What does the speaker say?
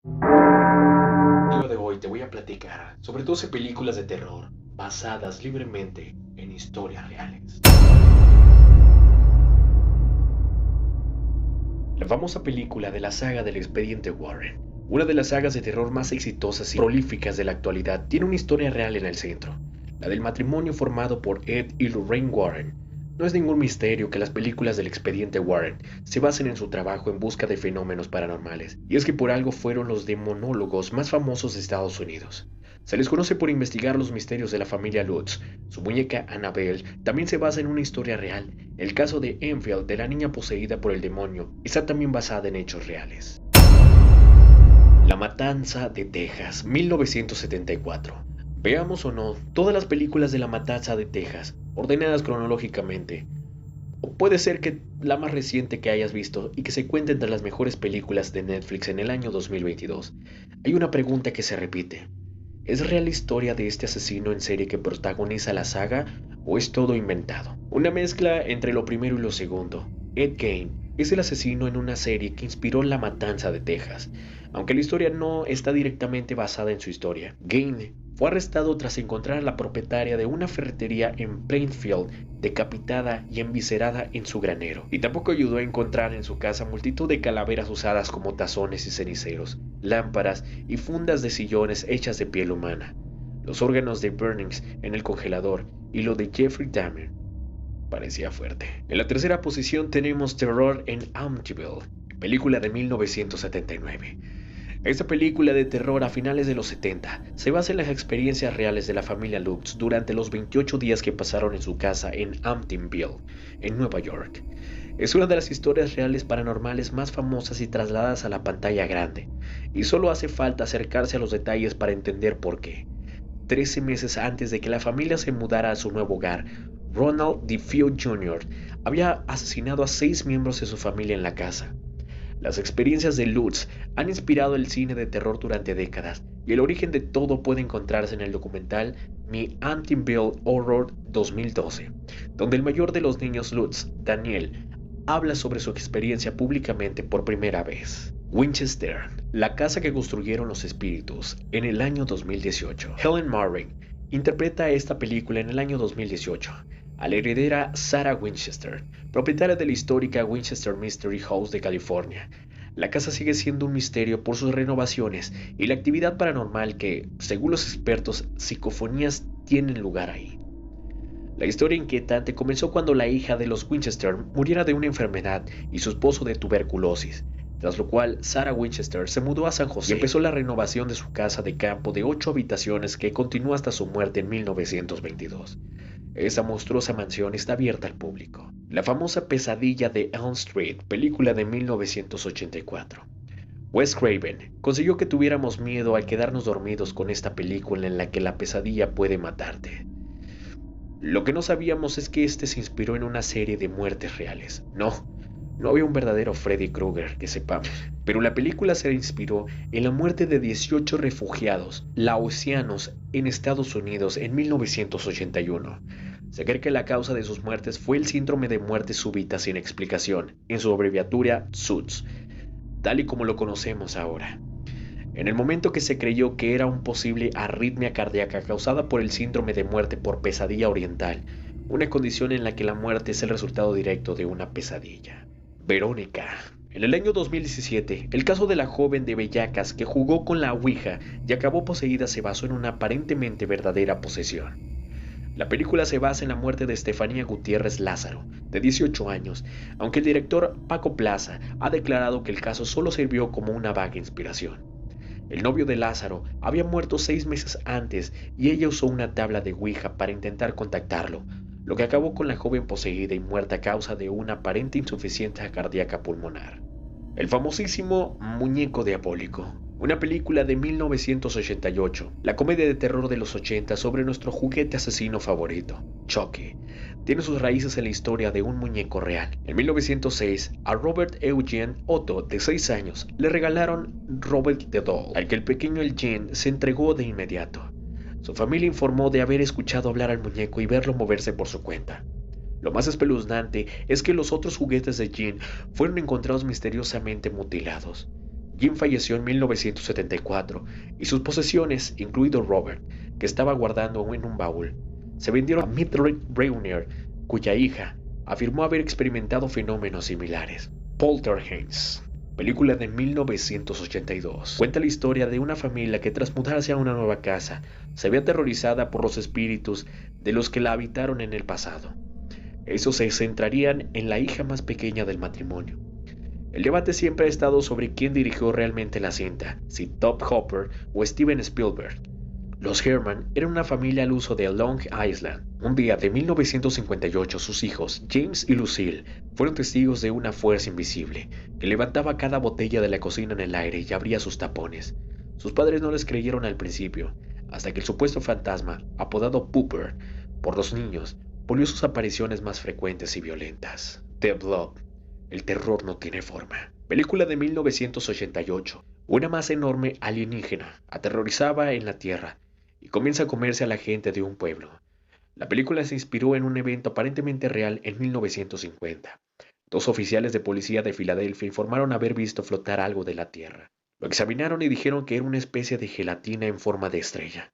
El video de hoy te voy a platicar sobre 12 películas de terror basadas libremente en historias reales. La famosa película de la saga del Expediente Warren, una de las sagas de terror más exitosas y prolíficas de la actualidad, tiene una historia real en el centro, la del matrimonio formado por Ed y Lorraine Warren. No es ningún misterio que las películas del Expediente Warren se basen en su trabajo en busca de fenómenos paranormales, y es que por algo fueron los demonólogos más famosos de Estados Unidos. Se les conoce por investigar los misterios de la familia Lutz. Su muñeca Annabelle también se basa en una historia real. El caso de Enfield, de la niña poseída por el demonio, está también basada en hechos reales. La Matanza de Texas, 1974. Veamos o no, todas las películas de La Matanza de Texas, ordenadas cronológicamente, o puede ser que la más reciente que hayas visto y que se cuente entre las mejores películas de Netflix en el año 2022. Hay una pregunta que se repite. ¿Es real la historia de este asesino en serie que protagoniza la saga o es todo inventado? Una mezcla entre lo primero y lo segundo. Ed Gein es el asesino en una serie que inspiró La Matanza de Texas, aunque la historia no está directamente basada en su historia. Gein fue arrestado tras encontrar a la propietaria de una ferretería en Plainfield decapitada y enviscerada en su granero, y tampoco ayudó a encontrar en su casa multitud de calaveras usadas como tazones y ceniceros, lámparas y fundas de sillones hechas de piel humana, los órganos de Burnings en el congelador y lo de Jeffrey Dahmer. Parecía fuerte. En la tercera posición tenemos Terror en Amityville, película de 1979. Esta película de terror a finales de los 70 se basa en las experiencias reales de la familia Lutz durante los 28 días que pasaron en su casa en Amityville, en Nueva York. Es una de las historias reales paranormales más famosas y trasladadas a la pantalla grande, y solo hace falta acercarse a los detalles para entender por qué. 13 meses antes de que la familia se mudara a su nuevo hogar, Ronald DeFeo Jr. había asesinado a 6 miembros de su familia en la casa. Las experiencias de Lutz han inspirado el cine de terror durante décadas, y el origen de todo puede encontrarse en el documental Mi Amityville Horror 2012, donde el mayor de los niños Lutz, Daniel, habla sobre su experiencia públicamente por primera vez. Winchester, la casa que construyeron los espíritus, en el año 2018. Helen Mirren interpreta esta película en el año 2018 a la heredera Sarah Winchester, propietaria de la histórica Winchester Mystery House de California. La casa sigue siendo un misterio por sus renovaciones y la actividad paranormal que, según los expertos, psicofonías tienen lugar ahí. La historia inquietante comenzó cuando la hija de los Winchester muriera de una enfermedad y su esposo de tuberculosis, tras lo cual Sarah Winchester se mudó a San José y empezó la renovación de su casa de campo de 8 habitaciones que continuó hasta su muerte en 1922. Esa monstruosa mansión está abierta al público. La famosa Pesadilla de Elm Street, película de 1984. Wes Craven consiguió que tuviéramos miedo al quedarnos dormidos con esta película en la que la pesadilla puede matarte. Lo que no sabíamos es que este se inspiró en una serie de muertes reales. No había un verdadero Freddy Krueger, que sepamos, pero la película se inspiró en la muerte de 18 refugiados laosianos en Estados Unidos en 1981. Se cree que la causa de sus muertes fue el síndrome de muerte súbita sin explicación, en su abreviatura SUDS, tal y como lo conocemos ahora. En el momento que se creyó que era un posible arritmia cardíaca causada por el síndrome de muerte por pesadilla oriental, una condición en la que la muerte es el resultado directo de una pesadilla. Verónica. En el año 2017, el caso de la joven de Vellacas que jugó con la Ouija y acabó poseída se basó en una aparentemente verdadera posesión. La película se basa en la muerte de Estefanía Gutiérrez Lázaro, de 18 años, aunque el director Paco Plaza ha declarado que el caso solo sirvió como una vaga inspiración. El novio de Lázaro había muerto 6 meses antes y ella usó una tabla de Ouija para intentar contactarlo, lo que acabó con la joven poseída y muerta a causa de una aparente insuficiencia cardíaca pulmonar. El famosísimo Muñeco Diabólico, una película de 1988, la comedia de terror de los 80 sobre nuestro juguete asesino favorito, Chucky, tiene sus raíces en la historia de un muñeco real. En 1906, a Robert Eugene Otto, de 6 años, le regalaron Robert the Doll, al que el pequeño Eugene se entregó de inmediato. Su familia informó de haber escuchado hablar al muñeco y verlo moverse por su cuenta. Lo más espeluznante es que los otros juguetes de Jean fueron encontrados misteriosamente mutilados. Jim falleció en 1974 y sus posesiones, incluido Robert, que estaba guardando en un baúl, se vendieron a Mildred Rayner, cuya hija afirmó haber experimentado fenómenos similares. Poltergeist, película de 1982, cuenta la historia de una familia que tras mudarse a una nueva casa se ve aterrorizada por los espíritus de los que la habitaron en el pasado. Estos se centrarían en la hija más pequeña del matrimonio. El debate siempre ha estado sobre quién dirigió realmente la cinta, si Tobe Hooper o Steven Spielberg. Los Herman eran una familia al uso de Long Island. Un día de 1958, sus hijos, James y Lucille, fueron testigos de una fuerza invisible que levantaba cada botella de la cocina en el aire y abría sus tapones. Sus padres no les creyeron al principio, hasta que el supuesto fantasma, apodado Pooper por los niños, volvió sus apariciones más frecuentes y violentas. The Blob. El terror no tiene forma. Película de 1988. Una masa enorme alienígena aterrorizaba en la Tierra y comienza a comerse a la gente de un pueblo. La película se inspiró en un evento aparentemente real en 1950. Dos oficiales de policía de Filadelfia informaron haber visto flotar algo de la Tierra. Lo examinaron y dijeron que era una especie de gelatina en forma de estrella.